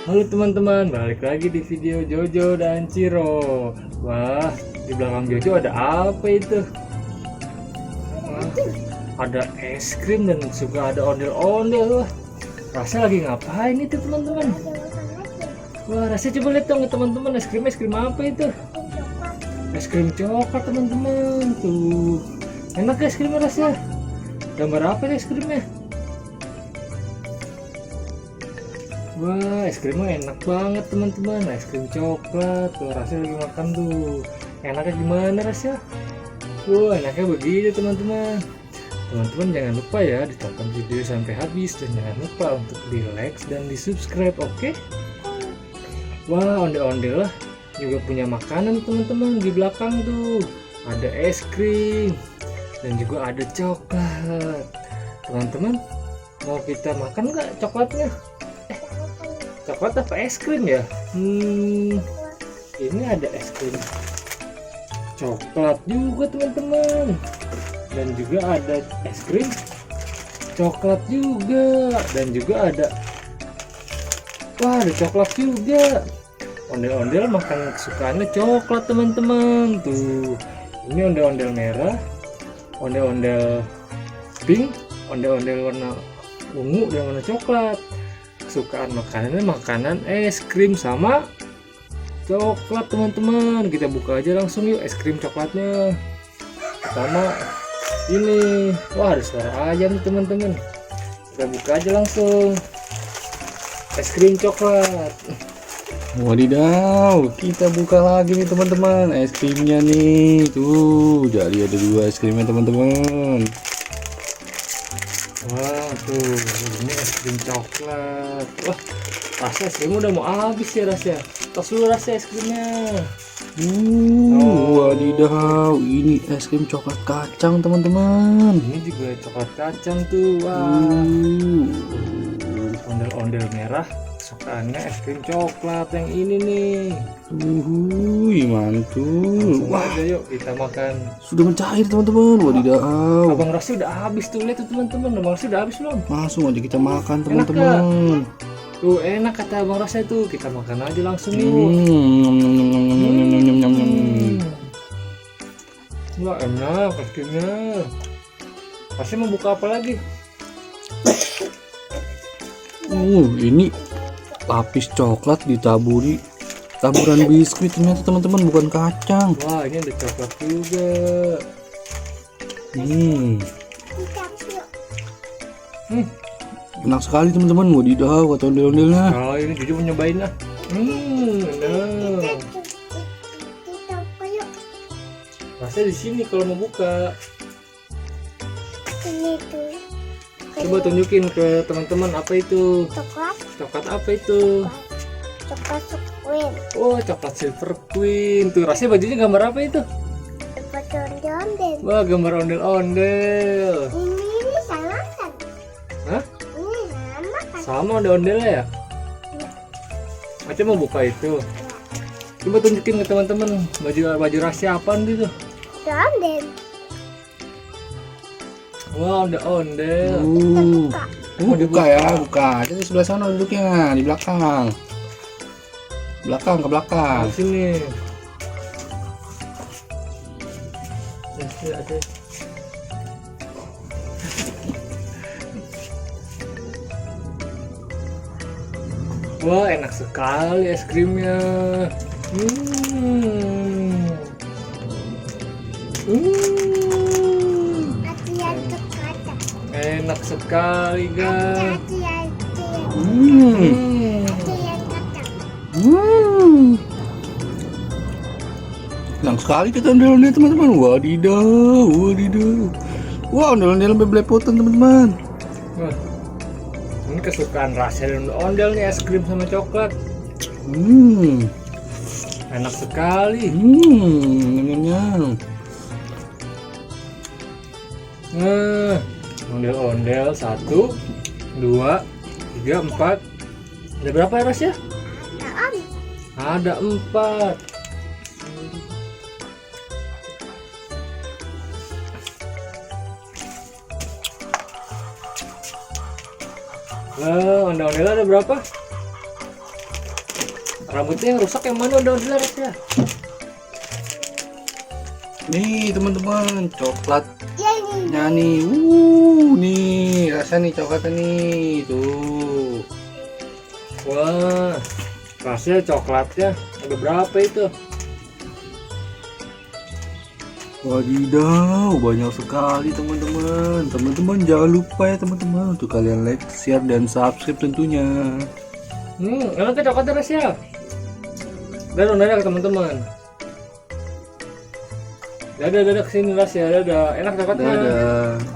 Halo teman-teman, balik lagi di video Jojo dan Ciro. Wah, di belakang Jojo ada apa itu? Wah, ada es krim dan juga ada ondel-ondel. Wah, rasanya lagi ngapain itu teman-teman? Wah, rasanya coba lihat dong teman-teman, es krim apa itu? Es krim coklat teman-teman. Tuh, enak es krimnya rasanya. Gambar apa es krimnya? Wah, es krimnya enak banget teman-teman. Es krim coklat, tuh rasanya lagi makan tuh. Enaknya gimana rasanya? Wah, enaknya begini teman-teman. Teman-teman jangan lupa ya ditonton video sampai habis dan jangan lupa untuk di like dan di subscribe, oke? Wah, ondel-ondel lah juga punya makanan teman-teman di belakang tuh. Ada es krim dan juga ada coklat. Teman-teman mau kita makan nggak coklatnya? Coklat apa es krim ya? Ini ada es krim coklat juga teman-teman, dan juga ada es krim coklat juga, dan juga ada, wah, ada coklat juga. Ondel-ondel makan kesukaannya coklat teman-teman. Tuh, ini ondel-ondel merah, ondel-ondel pink, ondel-ondel warna ungu dan warna coklat. Kesukaan makanannya makanan es krim sama coklat teman-teman. Kita buka aja langsung yuk es krim coklatnya. Pertama ini, wah, ada suara ayam teman-teman. Kita buka aja langsung es krim coklat. Wadidaw, kita buka lagi nih teman-teman, es krimnya nih. Tuh, jadi ada 2 es krimnya teman-teman. Wah, tuh ini es krim coklat. Wah, rasanya es krim udah mau habis ya rasanya. Tos dulu rasa es krimnya. Wadidaw, ini es krim coklat kacang teman-teman. Ini juga coklat kacang tuh. Wah, ondel-ondel merah kesukaannya es krim coklat yang ini nih. Mantul. Wah, aja yuk kita makan. Sudah mencair teman-teman. Wadidaw. Abang Rasi udah habis tuh, lihat tuh teman-teman. Abang Rasi udah habis belum? Langsung aja kita makan teman-teman. Tuh enak kata Abang Rasi tuh, kita makan aja langsung yuk. Wah, enak es krimnya. Pasti mau buka apa lagi? Ini lapis coklat ditaburi taburan biskuit ternyata teman-teman, bukan kacang. Wah, ini ada coklat juga. Enak sekali teman-teman. Wadidaw, kata ondel-ondelnya. Oh, ini Juju mau nyobain lah. Enak. Rasanya di sini kalau mau buka. Ini tuh Coba tunjukin ke teman-teman apa itu. coklat, Coklat apa itu? coklat squid, Oh, coklat silver queen. Tuh rasanya bajunya gambar apa itu? coklat ondel-ondel. Wah, gambar ondel-ondel. Ini sama kan? Hah? Ini sama kan? Sama ondel-ondelnya ya? Macam mau buka itu. Coba tunjukin ke teman-teman baju rahasia apaan itu? Ondel. Wah, ondel-ondel. Buka ya, buka. Jadi sebelah sana duduknya, di belakang. Belakang ke belakang. Di sini. Ada. Wah, enak sekali es krimnya. Hati-hati coklat. Enak sekali guys. Enak sekali kita ondel-ondel teman-teman. Wadidaw, wadidaw. Wah, ondel-ondel sampai belepotan teman-teman. Wah, ini kesukaan rasa dan ondel nih, es krim sama coklat. Enak sekali. Nyam-nyam. Nah, ondel-ondel 1, 2, 3, 4. Ada berapa ya Ras ya? Ada 4. Ondel-ondel ada berapa? Rambutnya yang rusak yang mana udah Ras ya? Nih teman-teman, coklat Ya ini. nih. Nih rasa nih coklatnya nih. Tuh. Wah, rasanya coklatnya ada berapa itu? Wadidaw, banyak sekali teman-teman. Teman-teman jangan lupa ya teman-teman untuk kalian like, share, dan subscribe tentunya. Enak tuh coklatnya Ras ya? Dadah ke teman-teman. Dadah kesini Ras ya, dadah. Enak coklatnya. Dadah.